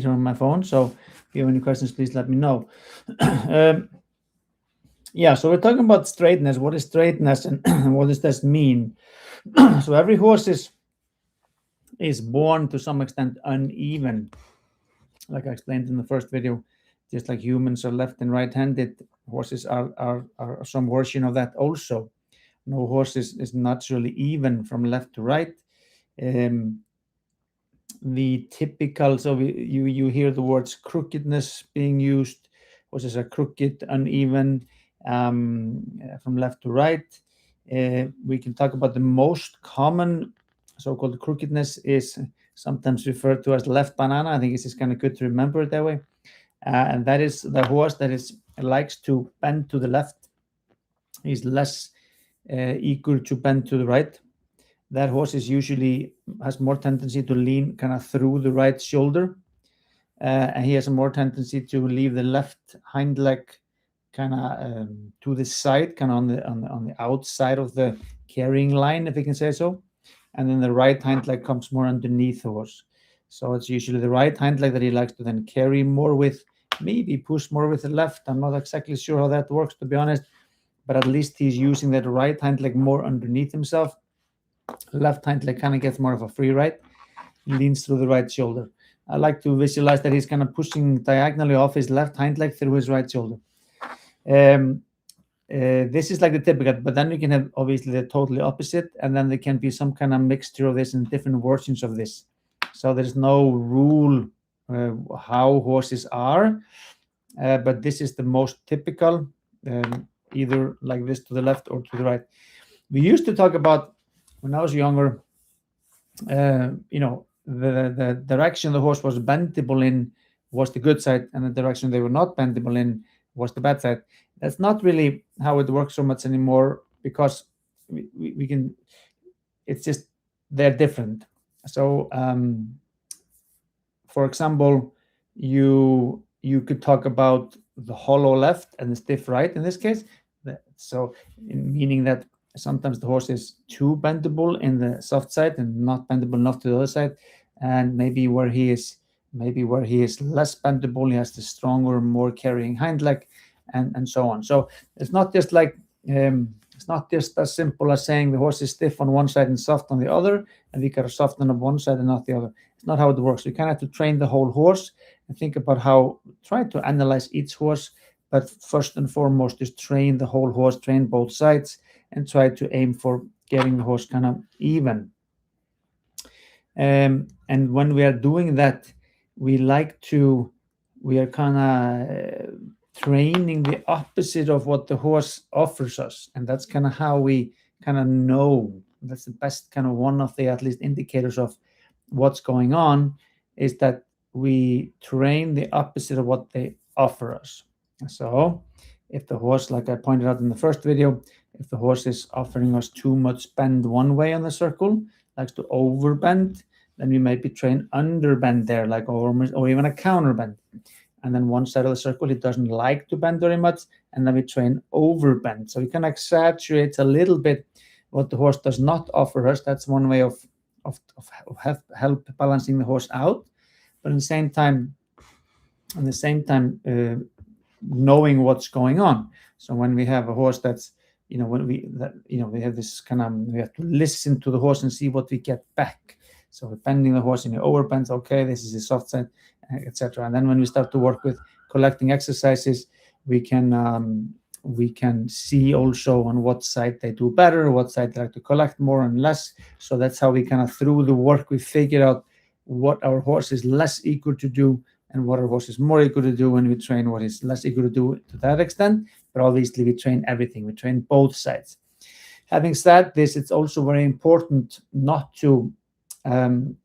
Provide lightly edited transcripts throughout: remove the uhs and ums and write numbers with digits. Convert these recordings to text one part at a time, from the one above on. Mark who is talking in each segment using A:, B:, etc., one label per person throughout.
A: on my phone. So if you have any questions, please let me know. Yeah, so we're talking about straightness. What is straightness and what does this mean? So every horse is born to some extent uneven, like I explained in the first video. Just like humans are left and right-handed, horses are some version of that also. No horse is naturally even from left to right. The typical, so you hear the words crookedness being used. Horses are crooked, uneven, from left to right. We can talk about the most common so-called crookedness is sometimes referred to as left banana. I think it's just kind of good to remember it that way. And that is the horse that likes to bend to the left. He's less eager to bend to the right. That horse has more tendency to lean kind of through the right shoulder, and he has a more tendency to leave the left hind leg kind of to the side, kind of on the outside of the carrying line, if you can say so. And then the right hind leg comes more underneath the horse. So it's usually the right hind leg that he likes to then carry more with, maybe push more with the left. I'm not exactly sure how that works, to be honest, but at least he's using that right hind leg more underneath himself. Left hind leg kind of gets more of a free ride, leans through the right shoulder. I like to visualize that he's kind of pushing diagonally off his left hind leg through his right shoulder. This is like the typical, but then we can have obviously the totally opposite, and then there can be some kind of mixture of this and different versions of this. So there's no rule how horses are, but this is the most typical, either like this to the left or to the right. We used to talk about, when I was younger, the direction the horse was bendable in was the good side, and the direction they were not bendable in was the bad side. That's not really how it works so much anymore, because we can, it's just, they're different. So for example, you could talk about the hollow left and the stiff right in this case. So meaning that sometimes the horse is too bendable in the soft side and not bendable enough to the other side, and maybe where he is less bendable, he has the stronger, more carrying hind leg, and so on. So it's not just like it's not just as simple as saying the horse is stiff on one side and soft on the other, and we gotta soften on one side and not the other. It's not how it works. You kind of have to train the whole horse and think about try to analyze each horse, but first and foremost is train the whole horse, train both sides, and try to aim for getting the horse kind of even. And when we are doing that, we are kind of training the opposite of what the horse offers us. And that's kind of how we kind of know. That's the best kind of one of the at least indicators of what's going on, is that we train the opposite of what they offer us. So if the horse, like I pointed out in the first video, if the horse is offering us too much bend one way on the circle, likes to overbend, then we maybe train underbend there, like or even a counterbend. And then one side of the circle, it doesn't like to bend very much, and then we train overbend. So we can exaggerate a little bit what the horse does not offer us. That's one way of help balancing the horse out. But at the same time, knowing what's going on. So when we have a horse that's, we have this kind of, we have to listen to the horse and see what we get back. So we're bending the horse in the overbend, okay, this is the soft side, etc. And then when we start to work with collecting exercises, we can see also on what side they do better, what side they like to collect more and less. So that's how we kind of, through the work, we figure out what our horse is less eager to do and what our horse is more eager to do, when we train what is less eager to do to that extent. But obviously we train everything, we train both sides. Having said this, it's also very important not to,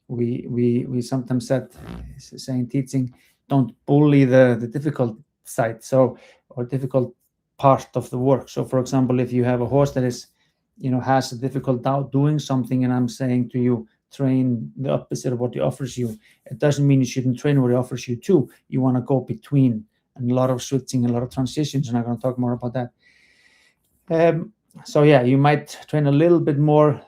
A: we sometimes say in teaching, don't bully the difficult side, or difficult part of the work. So for example, if you have a horse that is, has a difficult doubt doing something, and I'm saying to you, train the opposite of what he offers you, it doesn't mean you shouldn't train what he offers you too. You want to go between, and a lot of switching, a lot of transitions, and I'm going to talk more about that. So yeah, you might train a little bit more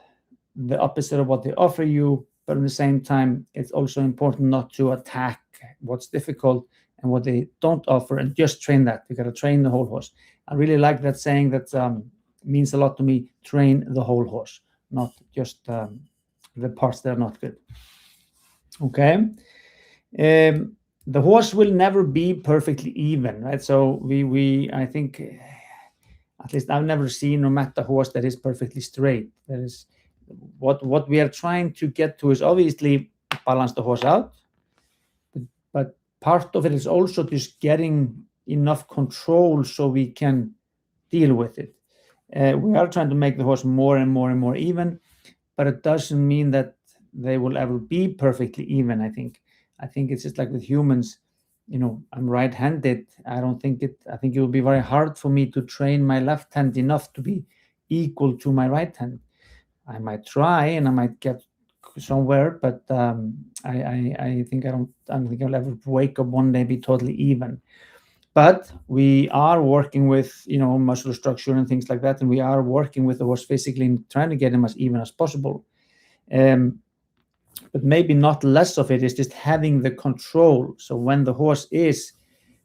A: the opposite of what they offer you, but at the same time, it's also important not to attack what's difficult and what they don't offer and just train that. We got to train the whole horse. I really like that saying. That means a lot to me. Train the whole horse, not just the parts that are not good. Okay. The horse will never be perfectly even, right? So I think, at least I've never seen or met a horse that is perfectly straight. That is what we are trying to get to, is obviously balance the horse out, but part of it is also just getting enough control so we can deal with it. We are trying to make the horse more and more and more even, but it doesn't mean that they will ever be perfectly even. I think it's just like with humans. I'm right-handed. I think it will be very hard for me to train my left hand enough to be equal to my right hand. I might try and I might get somewhere, but I think I don't think I'll ever wake up one day and be totally even. But we are working with muscle structure and things like that, and we are working with the horse physically and trying to get him as even as possible. But maybe not less of it is just having the control. So when the horse is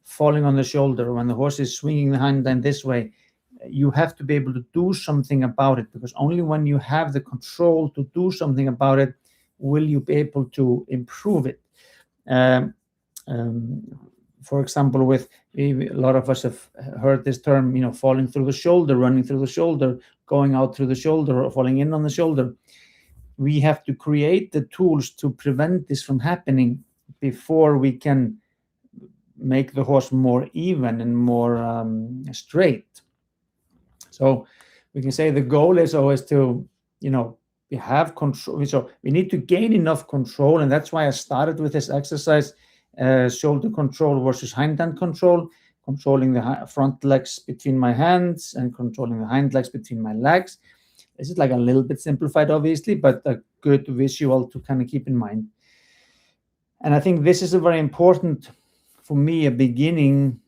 A: falling on the shoulder, when the horse is swinging the hind end this way, you have to be able to do something about it, because only when you have the control to do something about it will you be able to improve it. For example, with a lot of us have heard this term, falling through the shoulder, running through the shoulder, going out through the shoulder, or falling in on the shoulder. We have to create the tools to prevent this from happening before we can make the horse more even and more straight. So we can say the goal is always to, we have control. So we need to gain enough control, and that's why I started with this exercise, shoulder control versus hind end control, controlling the front legs between my hands and controlling the hind legs between my legs. This is like a little bit simplified, obviously, but a good visual to kind of keep in mind. And I think this is a very important, for me, a beginning,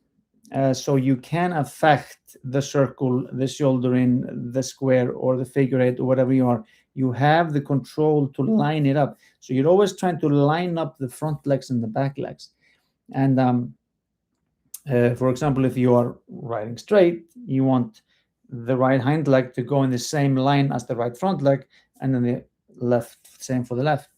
A: so you can affect the circle, the shoulder in the square or the figure eight or whatever you are. You have the control to line it up. So you're always trying to line up the front legs and the back legs. And for example, if you are riding straight, you want the right hind leg to go in the same line as the right front leg, and then the left, same for the left.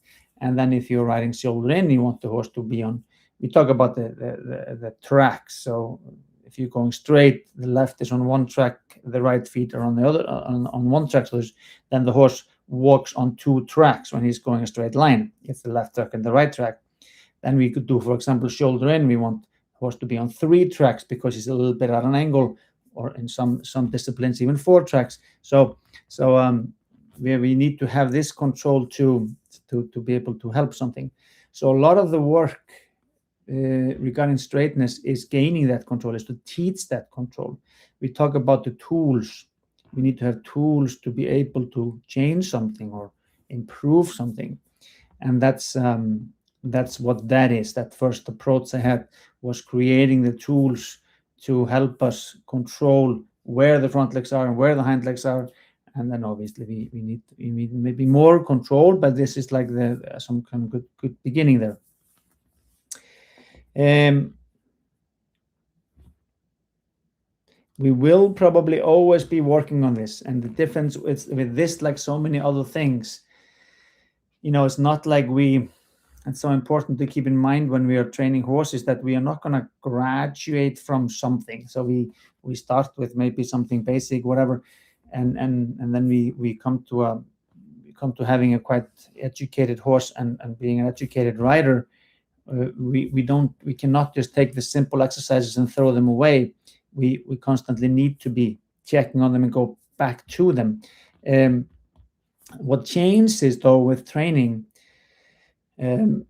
A: And then if you're riding shoulder in, you want the horse to be on, we talk about the tracks. So if you're going straight, the left is on one track, the right feet are on the other, on one track. So then the horse walks on two tracks when he's going a straight line. It's the left track and the right track. Then we could do, for example, shoulder in. We want horse to be on three tracks because he's a little bit at an angle, or in some disciplines even four tracks. So we need to have this control to be able to help something. So a lot of the work regarding straightness is gaining that control, is to teach that control. We talk about the tools. We need to have tools to be able to change something or improve something, and that's what that is. That first approach I had was creating the tools to help us control where the front legs are and where the hind legs are. And then obviously we need maybe more control, but this is like some kind of good beginning there. We will probably always be working on this, and the difference with this, like so many other things, it's not like it's so important to keep in mind when we are training horses that we are not going to graduate from something. So we start with maybe something basic, whatever, and then we come to having a quite educated horse and being an educated rider. We cannot just take the simple exercises and throw them away. We constantly need to be checking on them and go back to them. What changes though with training,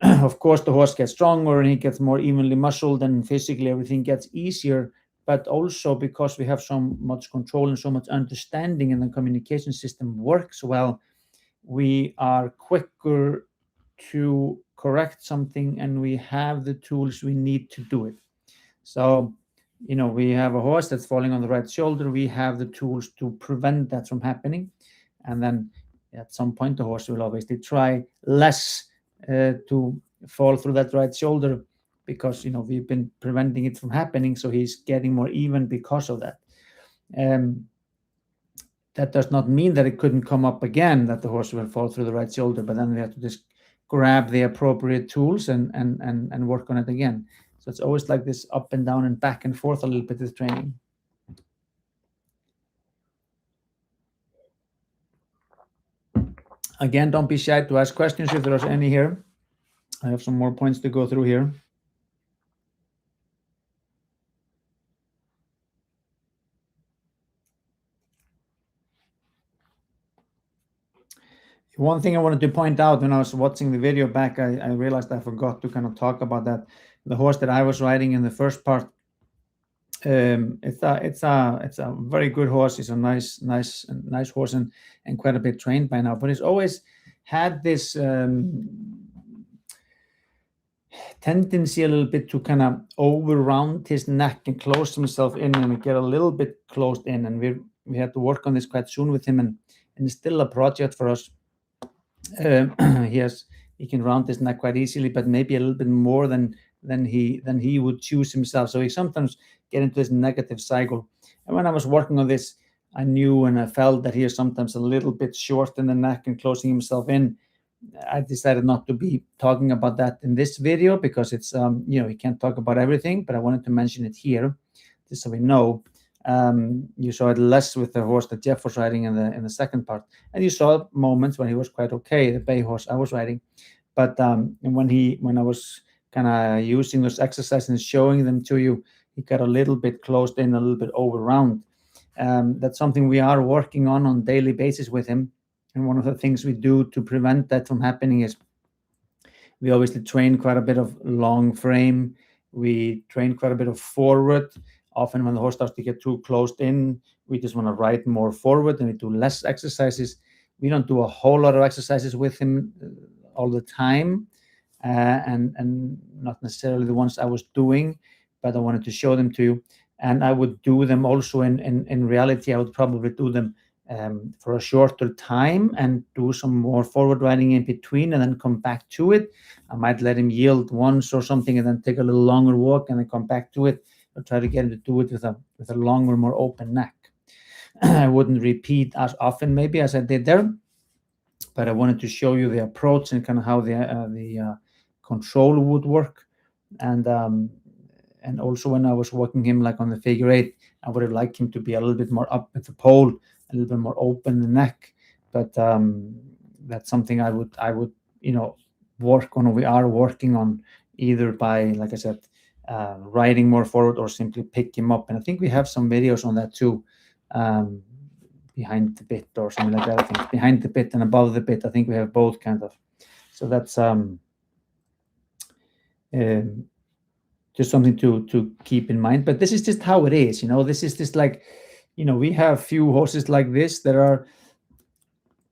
A: of course the horse gets stronger and he gets more evenly muscled, and physically everything gets easier, but also because we have so much control and so much understanding and the communication system works well, we are quicker to correct something, and we have the tools we need to do it. So we have a horse that's falling on the right shoulder, we have the tools to prevent that from happening. And then at some point the horse will obviously try less to fall through that right shoulder, because we've been preventing it from happening, so he's getting more even because of that. That does not mean that it couldn't come up again, that the horse will fall through the right shoulder, but then we have to just grab the appropriate tools and work on it again. So it's always like this up and down and back and forth a little bit with training. Again, don't be shy to ask questions if there's any here. I have some more points to go through here. One thing I wanted to point out when I was watching the video back, I realized I forgot to kind of talk about that. The horse that I was riding in the first part, it's a very good horse. He's a nice horse and quite a bit trained by now. But he's always had this tendency a little bit to kind of over round his neck and close himself in and get a little bit closed in. And we had to work on this quite soon with him, and it's still a project for us. He can round his neck quite easily, but maybe a little bit more than he would choose himself. So he sometimes get into this negative cycle. And when I was working on this, I knew and I felt that he is sometimes a little bit short in the neck and closing himself in. I decided not to be talking about that in this video, because it's we can't talk about everything, but I wanted to mention it here just so we know. You saw it less with the horse that Jeff was riding in the second part, and you saw moments when he was quite okay, the bay horse I was riding. But when I was kind of using those exercises and showing them to you, he got a little bit closed in, a little bit over round. That's something we are working on daily basis with him. And one of the things we do to prevent that from happening is we obviously train quite a bit of long frame. We train quite a bit of forward. Often when the horse starts to get too closed in, we just want to ride more forward and we do less exercises. We don't do a whole lot of exercises with him all the time, and not necessarily the ones I was doing, but I wanted to show them to you. And I would do them also in reality. I would probably do them for a shorter time and do some more forward riding in between and then come back to it. I might let him yield once or something and then take a little longer walk and then come back to it. I'll try to get him to do it with a longer, more open neck. I wouldn't repeat as often maybe as I did there, but I wanted to show you the approach and kind of how the control would work. And also when I was walking him like on the figure 8, I would have liked him to be a little bit more up at the pole, a little bit more open the neck. But that's something I would work on, or we are working on, either by, like I said, riding more forward or simply pick him up. And I think we have some videos on that too, behind the bit or something like that. I think behind the bit and above the bit, I think we have both kind of. So that's just something to keep in mind. But this is just how it is, this is just like, we have few horses like this that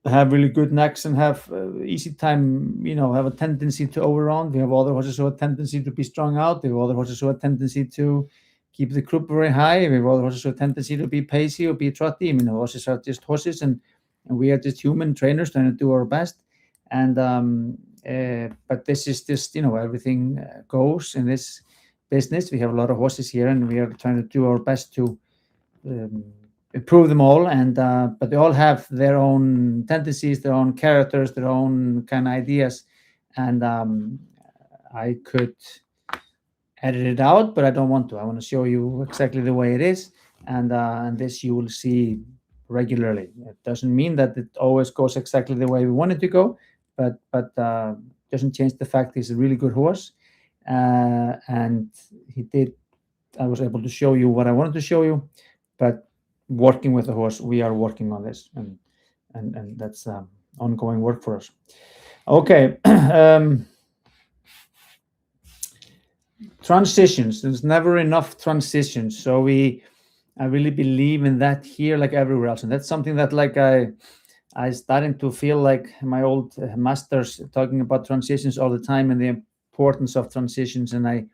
A: have really good necks and have easy time, have a tendency to overround. We have other horses who have a tendency to be strung out. We have other horses who have a tendency to keep the croup very high. We have other horses who have a tendency to be pacey or be trotty. Horses are just horses, and we are just human trainers trying to do our best. And but this is just, everything goes in this business. We have a lot of horses here, and we are trying to do our best to improve them all, and but they all have their own tendencies, their own characters, their own kind of ideas, and I could edit it out, but I don't want to. I want to show you exactly the way it is, and this you will see regularly. It doesn't mean that it always goes exactly the way we want it to go, but doesn't change the fact he's a really good horse, and I was able to show you what I wanted to show you, but working with the horse, we are working on this, and that's ongoing work for us. Okay. Transitions. There's never enough transitions, so I really believe in that here, like everywhere else, and that's something that I starting to feel like my old masters talking about transitions all the time and the importance of transitions, and I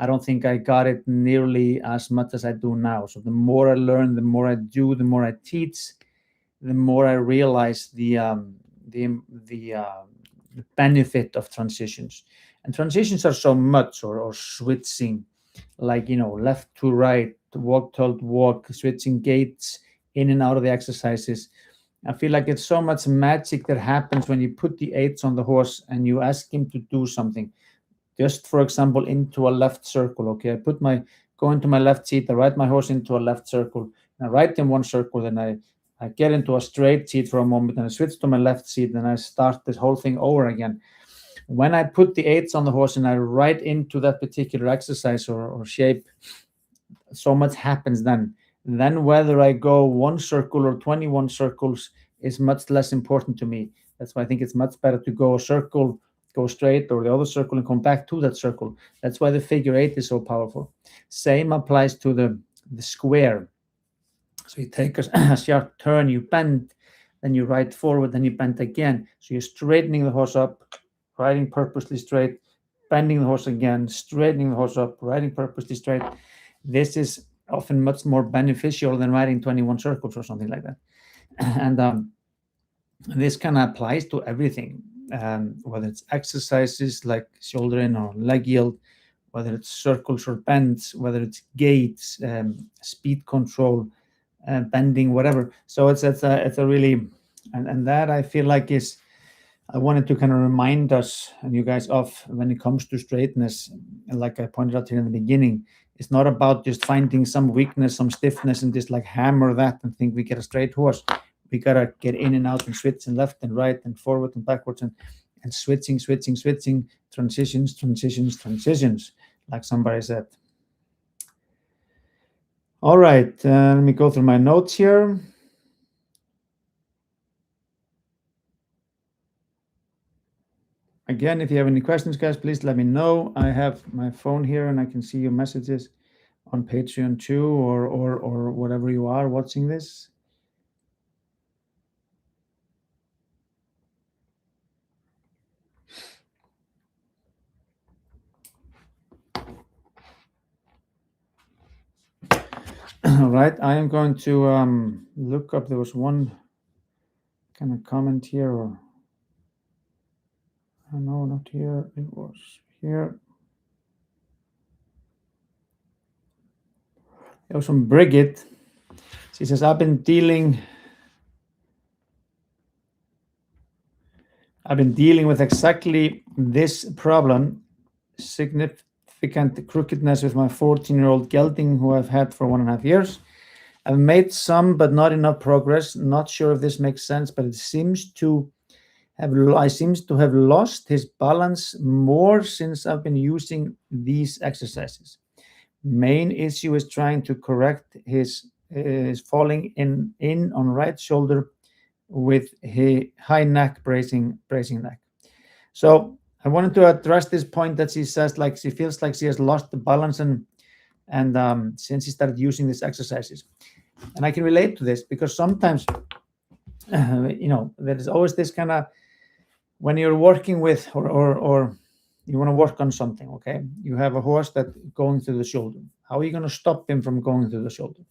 A: don't think I got it nearly as much as I do now. So the more I learn, the more I do, the more I teach, the more I realize the benefit of transitions. And transitions are so much, or switching, like, left to right, walk to walk, switching gaits in and out of the exercises. I feel like it's so much magic that happens when you put the aids on the horse and you ask him to do something. Just for example, into a left circle. Okay, go into my left seat, I ride my horse into a left circle, and I ride in one circle, then I get into a straight seat for a moment, and I switch to my left seat, and I start this whole thing over again. When I put the aids on the horse and I ride into that particular exercise or shape, so much happens then. Then whether I go one circle or 21 circles is much less important to me. That's why I think it's much better to go a circle, go straight, or the other circle and come back to that circle. That's why the figure 8 is so powerful. Same applies to the square. So you take a sharp turn, you bend, then you ride forward, then you bend again. So you're straightening the horse up, riding purposely straight, bending the horse again, straightening the horse up, riding purposely straight. This is often much more beneficial than riding 21 circles or something like that. And this kind of applies to everything, whether it's exercises like shoulder in or leg yield, whether it's circles or bends, whether it's gaits, speed control, bending, whatever. So it's a really, and that I feel like is, I wanted to kind of remind us and you guys of, when it comes to straightness, and like I pointed out here in the beginning, it's not about just finding some weakness, some stiffness, and just like hammer that and think we get a straight horse. We gotta get in and out and switch and left and right and forward and backwards and switching, transitions, like somebody said. All right, let me go through my notes here. Again, if you have any questions, guys, please let me know. I have my phone here and I can see your messages on Patreon too, or whatever you are watching this. All right, I am going to look up, there was one kind of comment here, or no, not here, it was here. It was from Bridget. She says, I've been dealing with exactly this problem, significant crookedness with my 14-year-old gelding who I've had for 1.5 years. I've made some, but not enough progress. Not sure if this makes sense, but I seem to have lost his balance more since I've been using these exercises. Main issue is trying to correct his falling in on right shoulder with high neck, bracing neck. So I wanted to address this point that she says, like, she feels like she has lost the balance and since she started using these exercises. And I can relate to this because sometimes, there is always this kind of, when you're working with or you want to work on something, okay? You have a horse that's going through the shoulder. How are you going to stop him from going through the shoulder?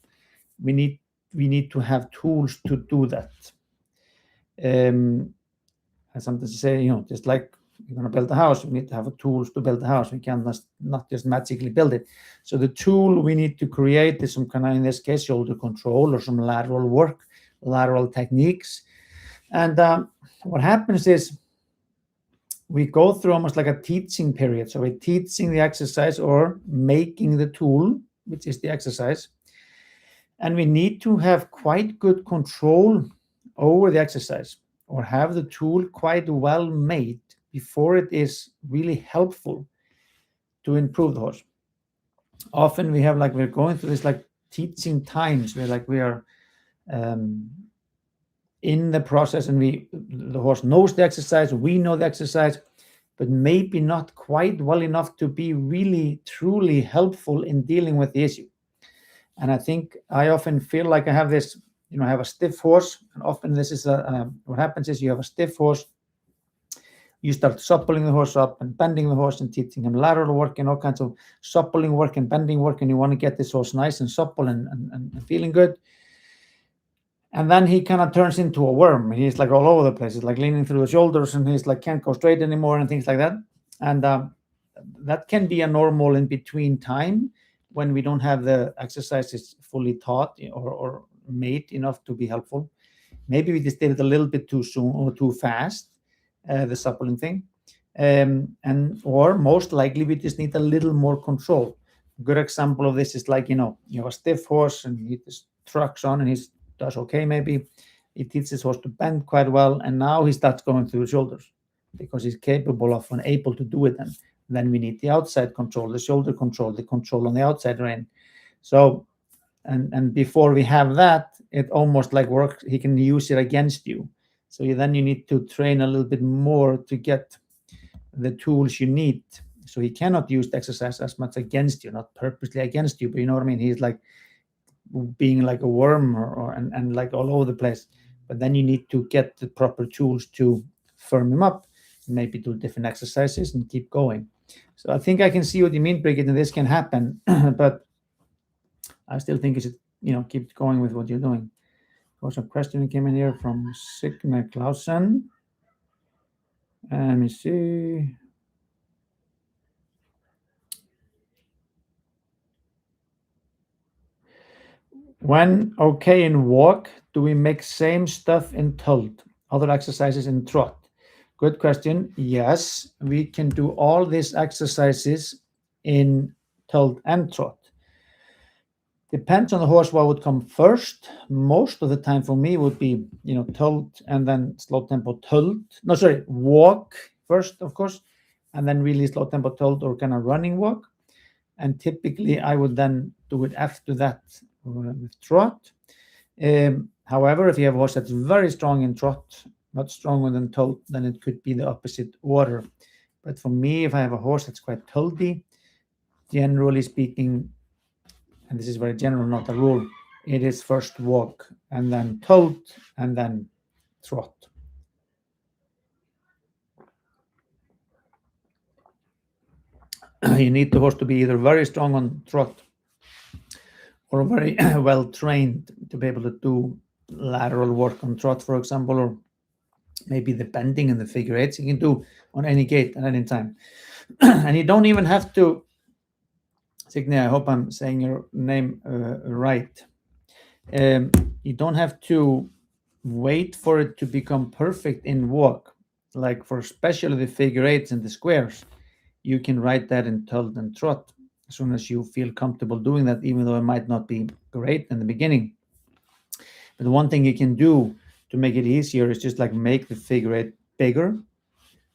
A: We need to have tools to do that. I sometimes say, just like you're going to build a house, we need to have tools to build a house. We can't not just magically build it. So the tool we need to create is some kind of, in this case, shoulder control or some lateral work, lateral techniques. And what happens is we go through almost like a teaching period. So we're teaching the exercise or making the tool, which is the exercise. And we need to have quite good control over the exercise or have the tool quite well made before it is really helpful to improve the horse. Often we have, like, we're going through this like teaching times where we are in the process and the horse knows the exercise, we know the exercise, but maybe not quite well enough to be really truly helpful in dealing with the issue. And I think I often feel like I have this, I have a stiff horse, and often this is what happens is you have a stiff horse, you start suppling the horse up and bending the horse and teaching him lateral work and all kinds of suppling work and bending work, and you want to get this horse nice and supple and feeling good. And then he kind of turns into a worm. He's like all over the place. He's like leaning through the shoulders, and he's like can't go straight anymore and things like that. And that can be a normal in between time when we don't have the exercises fully taught or made enough to be helpful. Maybe we just did it a little bit too soon or too fast, the suppling thing. And or most likely we just need a little more control. A good example of this is like, you have a stiff horse and he just trucks on and he does okay maybe. He teaches his horse to bend quite well, and now he starts going through the shoulders because he's capable of and able to do it. And then we need the outside control, the shoulder control, the control on the outside rein. So and before we have that, it almost like works. He can use it against you. So then you need to train a little bit more to get the tools you need. So he cannot use the exercise as much against you, not purposely against you, but you know what I mean? He's like being like a worm and like all over the place. But then you need to get the proper tools to firm him up, maybe do different exercises and keep going. So I think I can see what you mean, Brigitte, and this can happen, but I still think you should, keep going with what you're doing. There was a question that came in here from Signe Clausen. Let me see. When okay in walk, do we make same stuff in tilt, other exercises in trot? Good question. Yes, we can do all these exercises in tilt and trot. Depends on the horse what would come first. Most of the time for me would be, tilt and then slow tempo tilt. No, sorry, walk first, of course, and then really slow tempo tilt or kind of running walk. And typically I would then do it after that with trot. However, if you have a horse that's very strong in trot, not stronger than tilt, then it could be the opposite order. But for me, if I have a horse that's quite tilty, generally speaking, and this is very general, not a rule, it is first walk and then tilt and then trot. You need the horse to be either very strong on trot or very well trained to be able to do lateral work on trot, for example, or maybe the bending and the figure eights you can do on any gait at any time. And you don't even have to, Signe, I hope I'm saying your name right. You don't have to wait for it to become perfect in walk. Like for especially the figure eights and the squares, you can write that in tilt and trot as soon as you feel comfortable doing that, even though it might not be great in the beginning. But the one thing you can do to make it easier is just like make the figure eight bigger,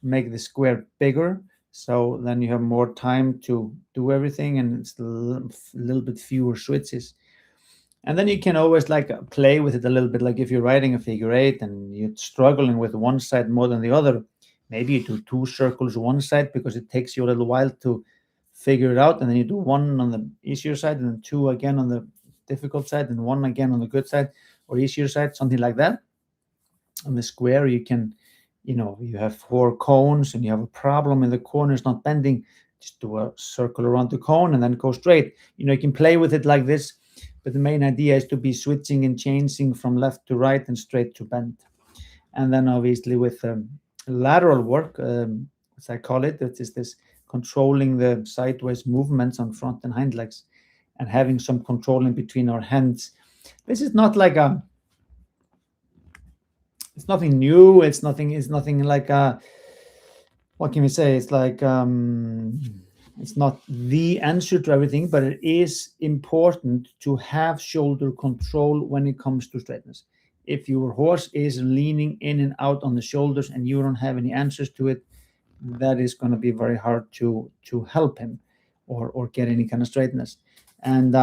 A: make the square bigger, so then you have more time to do everything and it's a little bit fewer switches. And then you can always like play with it a little bit. Like if you're writing a figure eight and you're struggling with one side more than the other, maybe you do 2 circles one side because it takes you a little while to figure it out, and then you do 1 on the easier side and then 2 again on the difficult side and 1 again on the good side or easier side, something like that. On the square, you can, you have 4 cones and you have a problem in the corners not bending, just do a circle around the cone and then go straight. You can play with it like this, but the main idea is to be switching and changing from left to right and straight to bend. And then obviously with lateral work, as I call it, that is this controlling the sideways movements on front and hind legs and having some control in between our hands. This is not like it's nothing new. It's nothing like what can we say? It's like it's not the answer to everything, but it is important to have shoulder control when it comes to straightness. If your horse is leaning in and out on the shoulders and you don't have any answers to it, that is going to be very hard to help him or get any kind of straightness. And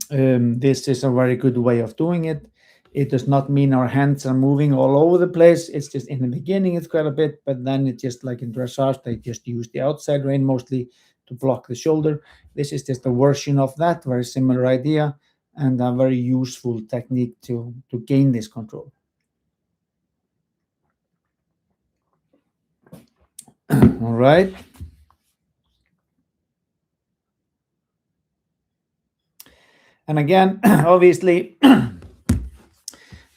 A: this is a very good way of doing it. It does not mean our hands are moving all over the place. It's just in the beginning, it's quite a bit, but then it's just like in dressage, they just use the outside rein mostly to block the shoulder. This is just a version of that, very similar idea, and a very useful technique to gain this control. All right. And again, obviously,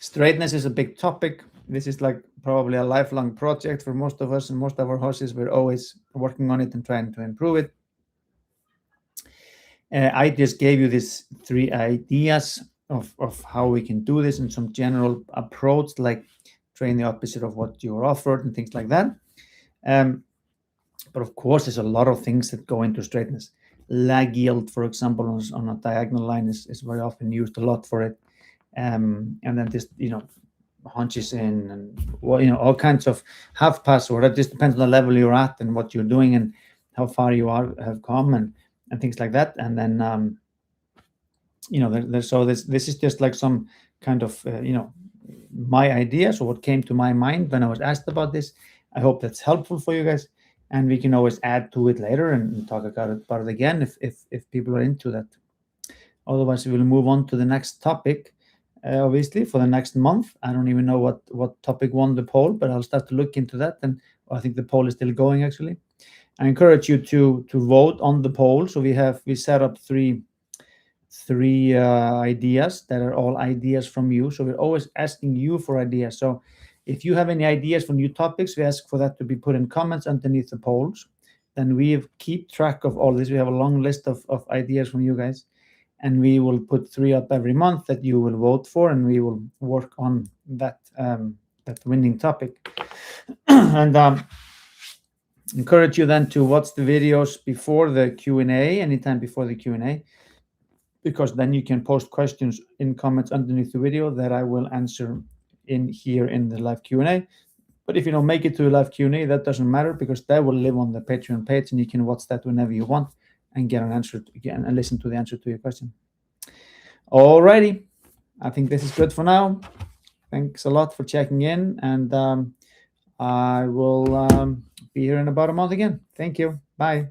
A: Straightness is a big topic. This is like probably a lifelong project for most of us, and most of our horses. We're always working on it and trying to improve it. I just gave you these 3 ideas of how we can do this, and some general approach, like train the opposite of what you're offered and things like that. But of course, there's a lot of things that go into straightness. Lag yield, for example, on a diagonal line is very often used a lot for it. And then this, hunches in, and all kinds of half pass, or that just depends on the level you're at and what you're doing and how far you have come and things like that. And then so this is just like some kind of my ideas, or what came to my mind when I was asked about this. I hope that's helpful for you guys, and we can always add to it later and talk about it again if people are into that. Otherwise, we will move on to the next topic. Obviously, for the next month, I don't even know what topic won the poll, but I'll start to look into that. And I think the poll is still going. Actually, I encourage you to vote on the poll. So we set up three ideas that are all ideas from you. So we're always asking you for ideas. So if you have any ideas for new topics, we ask for that to be put in comments underneath the polls. Then we keep track of all this. We have a long list of ideas from you guys, and we will put 3 up every month that you will vote for, and we will work on that winning topic. And encourage you then to watch the videos before the Q&A, anytime before the Q&A, because then you can post questions in comments underneath the video that I will answer in the live Q&A. But if you don't make it to the live Q&A, that doesn't matter, because that will live on the Patreon page, and you can watch that whenever you want and get an answer again and listen to the answer to your question. Alrighty, I think this is good for now. Thanks a lot for checking in, and I will be here in about a month again. Thank you. Bye.